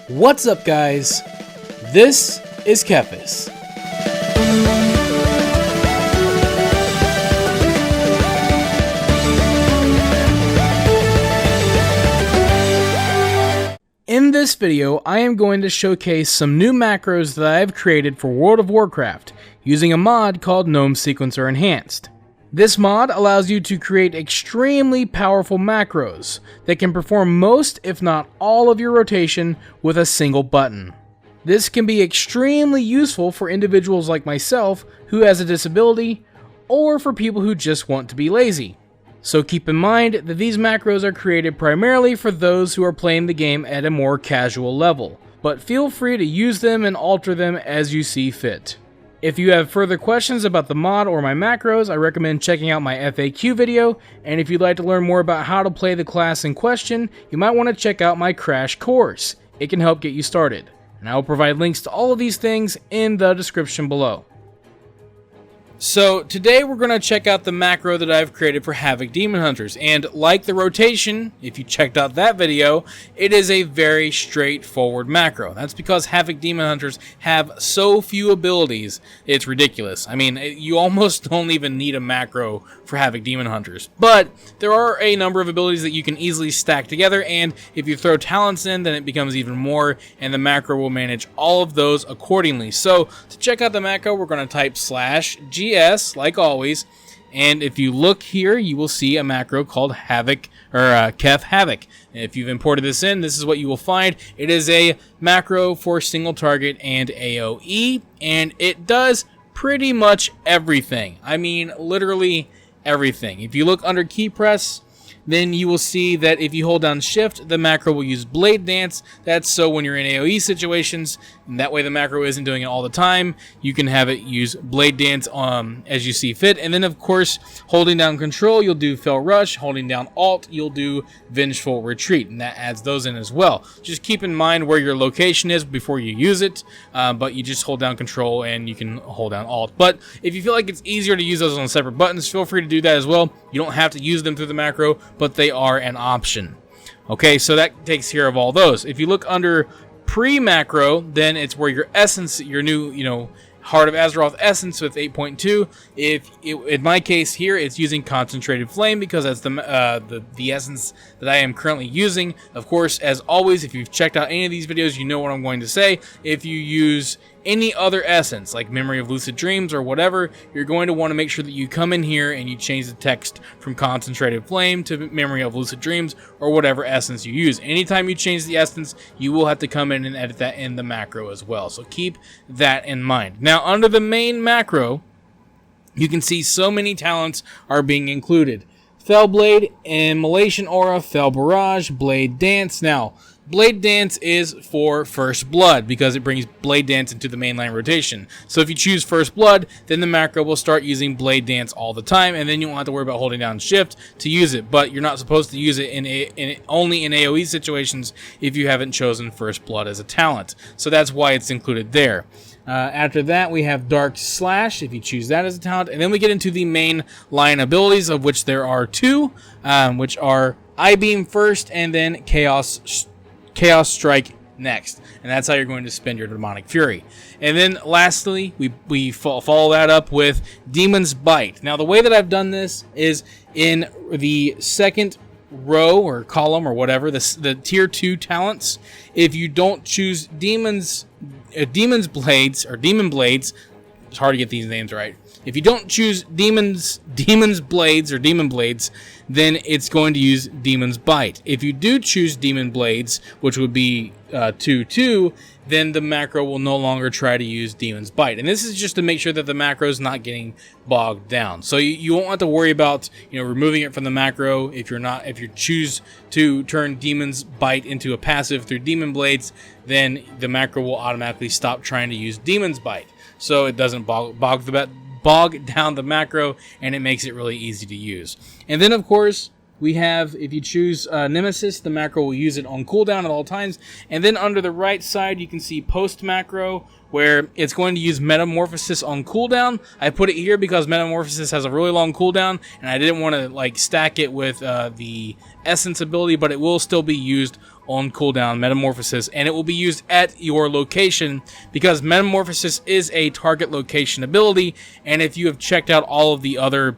What's up, guys? This is TheKephas. In this video, I am going to showcase some new macros that I have created for World of Warcraft using a mod called GNOME Sequencer Enhanced. This mod allows you to create extremely powerful macros that can perform most, if not all, of your rotation with a single button. This can be extremely useful for individuals like myself who has a disability, or for people who just want to be lazy. So keep in mind that these macros are created primarily for those who are playing the game at a more casual level, but feel free to use them and alter them as you see fit. If you have further questions about the mod or my macros, I recommend checking out my FAQ video, and if you'd like to learn more about how to play the class in question, you might want to check out my crash course. It can help get you started, and I will provide links to all of these things in the description below. So today we're going to check out the macro that I've created for Havoc Demon Hunters, and like the rotation, if you checked out that video, it is a very straightforward macro. That's because Havoc Demon Hunters have so few abilities, it's ridiculous. I mean, you almost don't even need a macro for Havoc Demon Hunters, but there are a number of abilities that you can easily stack together, and if you throw talents in, then it becomes even more, and the macro will manage all of those accordingly. So to check out the macro, we're going to type /GS like always, and if you look here, you will see a macro called Havoc or Havoc. If you've imported this in, this is what you will find. It is a macro for single target and AoE, and it does pretty much everything. I mean, literally everything. If you look under key press, then you will see that if you hold down shift, the macro will use Blade Dance. That's so when you're in AoE situations, and that way the macro isn't doing it all the time, you can have it use Blade Dance as you see fit. And then of course, holding down control, you'll do Fell Rush. Holding down alt, you'll do Vengeful Retreat, and that adds those in as well. Just keep in mind where your location is before you use it, but you just hold down control and you can hold down alt. But if you feel like it's easier to use those on separate buttons, feel free to do that as well. You don't have to use them through the macro, but they are an option. Okay, so that takes care of all those. If you look under pre-macro, then it's where your essence, your new, Heart of Azeroth essence with 8.2. In my case here, it's using Concentrated Flame because that's the essence that I am currently using. Of course, as always, if you've checked out any of these videos, you know what I'm going to say. If you use any other essence, like Memory of Lucid Dreams or whatever, you're going to want to make sure that you come in here and you change the text from Concentrated Flame to Memory of Lucid Dreams or whatever essence you use. Anytime you change the essence, you will have to come in and edit that in the macro as well. So keep that in mind. Now, under the main macro, you can see so many talents are being included. Fell Blade, Immolation Aura, Fell Barrage, Blade Dance. Now, Blade Dance is for First Blood because it brings Blade Dance into the mainline rotation. So if you choose First Blood, then the macro will start using Blade Dance all the time, and then you won't have to worry about holding down Shift to use it. But you're not supposed to use it only in AoE situations if you haven't chosen First Blood as a talent. So that's why it's included there. After that, we have Dark Slash, if you choose that as a talent. And then we get into the main line abilities, of which there are two, which are I-Beam first, and then Chaos Strike next. And that's how you're going to spend your Demonic Fury. And then lastly, we follow that up with Demon's Bite. Now, the way that I've done this is in the second row or column or whatever, the tier 2 talents. If you don't choose Demon's Blades or Demon Blades, it's hard to get these names right. If you don't choose Demon's Blades or Demon Blades, then it's going to use Demon's Bite. If you do choose Demon Blades, which would be 2/2, then the macro will no longer try to use Demon's Bite. And this is just to make sure that the macro is not getting bogged down. So you won't have to worry about removing it from the macro if you choose to turn Demon's Bite into a passive through Demon Blades, then the macro will automatically stop trying to use Demon's Bite. So it doesn't bog down the macro, and it makes it really easy to use. And then of course we have, if you choose Nemesis, the macro will use it on cooldown at all times. And then under the right side, you can see post macro, where it's going to use Metamorphosis on cooldown. I put it here because Metamorphosis has a really long cooldown, and I didn't want to stack it with the Essence ability, but it will still be used on cooldown Metamorphosis, and it will be used at your location because Metamorphosis is a target location ability. And if you have checked out all of the other,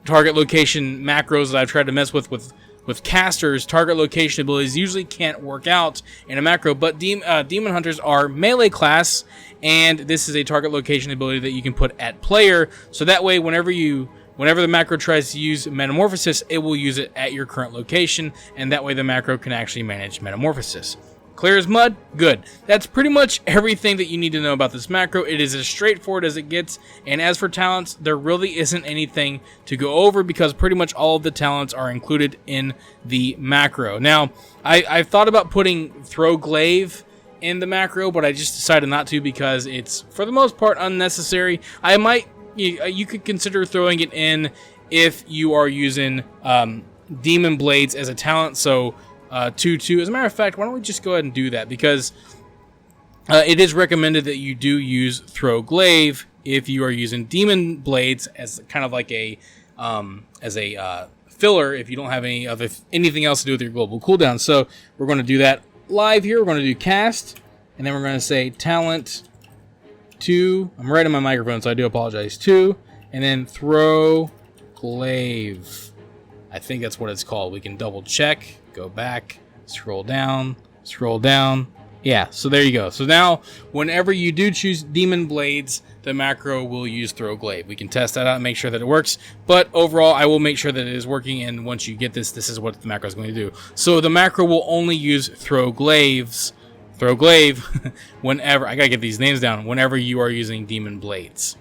target location macros that I've tried to mess with casters, target location abilities usually can't work out in a macro, but Demon Hunters are melee class, and this is a target location ability that you can put at player, so that way whenever the macro tries to use Metamorphosis, it will use it at your current location, and that way the macro can actually manage Metamorphosis. Clear as mud? Good. That's pretty much everything that you need to know about this macro. It is as straightforward as it gets, and as for talents, there really isn't anything to go over because pretty much all of the talents are included in the macro. Now, I've thought about putting Throw Glaive in the macro, but I just decided not to because it's, for the most part, unnecessary. You could consider throwing it in if you are using Demon Blades as a talent, so 2/2. As a matter of fact, why don't we just go ahead and do that, because it is recommended that you do use Throw Glaive if you are using Demon Blades as kind of like a filler if you don't have anything else to do with your global cooldown. So we're going to do that live here. We're going to do cast, and then we're going to say talent 2. I'm right on my microphone, so I do apologize. 2, and then Throw Glaive. I think that's what it's called. We can double check, go back, scroll down. Yeah, so there you go. So now, whenever you do choose Demon Blades, the macro will use Throw Glaive. We can test that out and make sure that it works, but overall, I will make sure that it is working, and once you get this is what the macro is going to do. So the macro will only use Throw Glaive, whenever, I gotta get these names down, whenever you are using Demon Blades.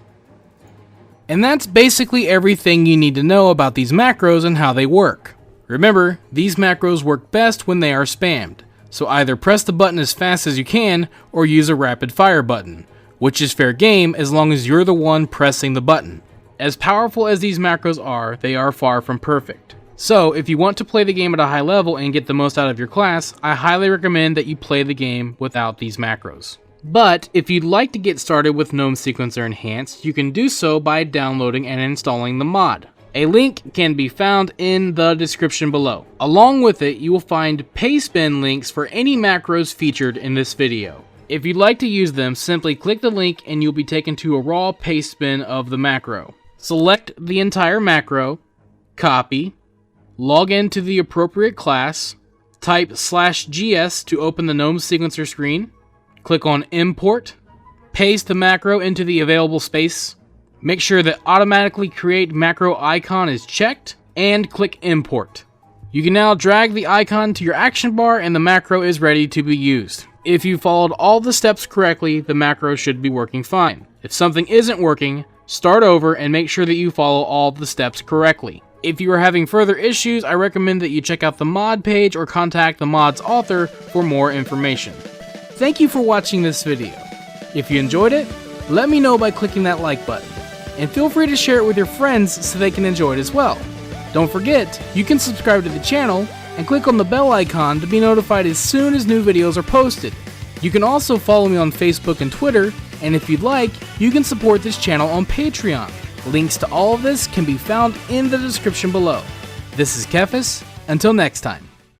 And that's basically everything you need to know about these macros and how they work. Remember, these macros work best when they are spammed, so either press the button as fast as you can or use a rapid fire button, which is fair game as long as you're the one pressing the button. As powerful as these macros are, they are far from perfect. So if you want to play the game at a high level and get the most out of your class, I highly recommend that you play the game without these macros. But if you'd like to get started with Gnome Sequencer Enhanced, you can do so by downloading and installing the mod. A link can be found in the description below. Along with it, you will find payspin links for any macros featured in this video. If you'd like to use them, simply click the link and you'll be taken to a raw payspin of the macro. Select the entire macro, copy, log into the appropriate class, type /GS to open the Gnome Sequencer screen, click on Import, paste the macro into the available space, make sure that Automatically Create Macro Icon is checked, and click Import. You can now drag the icon to your action bar and the macro is ready to be used. If you followed all the steps correctly, the macro should be working fine. If something isn't working, start over and make sure that you follow all the steps correctly. If you are having further issues, I recommend that you check out the mod page or contact the mod's author for more information. Thank you for watching this video. If you enjoyed it, let me know by clicking that like button, and feel free to share it with your friends so they can enjoy it as well. Don't forget, you can subscribe to the channel and click on the bell icon to be notified as soon as new videos are posted. You can also follow me on Facebook and Twitter, and if you'd like, you can support this channel on Patreon. Links to all of this can be found in the description below. This is TheKephas. Until next time.